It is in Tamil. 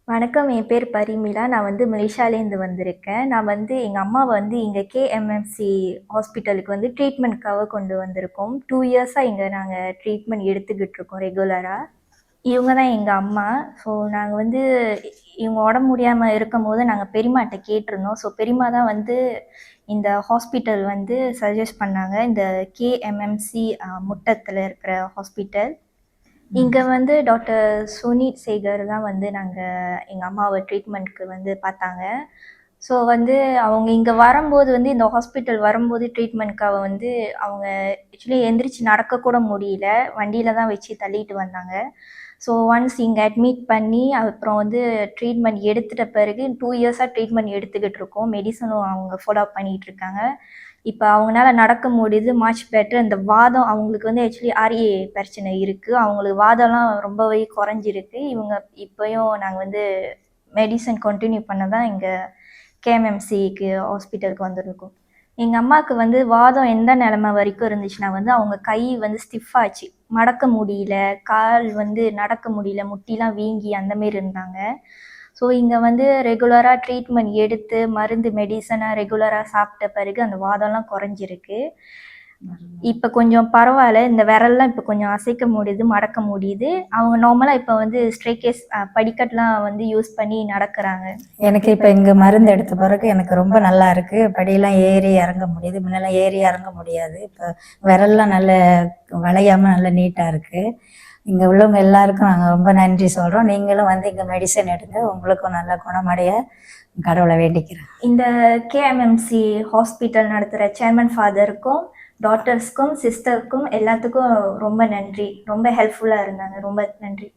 வணக்கம். என் பேர் பரிமிளா. நான் வந்து மலேசியாலேருந்து வந்திருக்கேன். நான் வந்து எங்க அம்மாவ வந்து இங்க கேஎம்எம்சி ஹாஸ்பிட்டலுக்கு வந்து ட்ரீட்மெண்ட்க்காக கொண்டு வந்திருக்கோம். 2 இயர்ஸா இங்க நாங்க ட்ரீட்மெண்ட் எடுத்துக்கிட்டு இருக்கோம் ரெகுலரா. இவங்க தான் எங்க அம்மா. ஸோ நாங்க வந்து இவங்க உடம்பு முடியாம இருக்கும்போது நாங்க பெரியம்மாட்ட கேட்டிருந்தோம். ஸோ பெரியம்மா தான் வந்து இந்த ஹாஸ்பிட்டல் வந்து சஜெஸ்ட் பண்ணாங்க. இந்த கேஎம்எம்சி முட்டத்துல இருக்கிற ஹாஸ்பிட்டல். இங்க வந்து டாக்டர் சுனித் சேகர் தான் வந்து எங்க அம்மாவ ட்ரீட்மெண்ட்க்கு வந்து பார்த்தாங்க. ஸோ வந்து அவங்க இங்க வரும்போது வந்து இந்த ஹாஸ்பிட்டல் வரும்போது ட்ரீட்மெண்ட்க்காக வந்து அவங்க ஆக்சுவலி எந்திரிச்சு நடக்கக்கூட முடியல. வண்டியில தான் வச்சு தள்ளிட்டு வந்தாங்க. ஸோ ஒன்ஸ் இங்க அட்மிட் பண்ணி அப்புறம் வந்து ட்ரீட்மெண்ட் எடுத்துட்ட பிறகு 2 இயர்ஸா ட்ரீட்மெண்ட் எடுத்துக்கிட்டு இருக்கோம். மெடிசனும் அவங்க ஃபாலோ அப் பண்ணிட்டு இருக்காங்க. இப்போ அவங்களால நடக்க முடியுது, மச் பெட்டர். இந்த வாதம் அவங்களுக்கு வந்து ஆக்சுவலி ஆர்ஏ பிரச்சனை இருக்கு. அவங்களுக்கு வாதம்லாம் ரொம்பவே குறைஞ்சிருக்கு. இவங்க இப்பயும் நாங்க வந்து மெடிசன் கண்டினியூ பண்ண தான் இங்க கேஎம்எம்சிக்கு ஹாஸ்பிட்டலுக்கு வந்திருக்கோம். எங்க அம்மாவுக்கு வந்து வாதம் எந்த நிலைமை வரைக்கும் இருந்துச்சுன்னா வந்து அவங்க கை வந்து ஸ்டிஃப் ஆச்சு. மடக்க முடியல, கால் வந்து நடக்க முடியல, முட்டிலாம் வீங்கி அந்த மாரி இருந்தாங்க. ஸோ இங்க வந்து ரெகுலரா ட்ரீட்மெண்ட் எடுத்து மருந்து மெடிசனை ரெகுலரா சாப்பிட்ட பிறகு அந்த வாதம்லாம் குறைஞ்சிருக்கு. இப்போ கொஞ்சம் பரவாயில்ல. இந்த விரல்லாம் இப்போ கொஞ்சம் அசைக்க முடியுது, மடக்க முடியுது. அவங்க நார்மலா இப்போ வந்து ஸ்ட்ரெய்கேஸ் படிக்கட்டுலாம் வந்து யூஸ் பண்ணி நடக்கிறாங்க. எனக்கு இப்போ இங்கே மருந்து எடுத்த பிறகு எனக்கு ரொம்ப நல்லா இருக்குது. படியெல்லாம் ஏறி இறங்க முடியுது. முன்னெல்லாம் ஏறி இறங்க முடியாது. இப்போ விரல்லாம் நல்ல வளையாமல் நல்ல நீட்டாக இருக்குது. இங்கே உள்ளவங்க எல்லாருக்கும் நாங்கள் ரொம்ப நன்றி சொல்கிறோம். நீங்களும் வந்து இங்கே மெடிசன் எடுங்க. உங்களுக்கும் நல்ல குணமடைய கடவுளை வேண்டிக்கிறேன். இந்த கேஎம்எம்சி ஹாஸ்பிட்டல் நடத்துகிற சேர்மன் ஃபாதருக்கும் டாக்டர்ஸ்க்கும் சிஸ்டருக்கும் எல்லாத்துக்கும் ரொம்ப நன்றி. ரொம்ப ஹெல்ப்ஃபுல்லாக இருந்தாங்க. ரொம்ப நன்றி.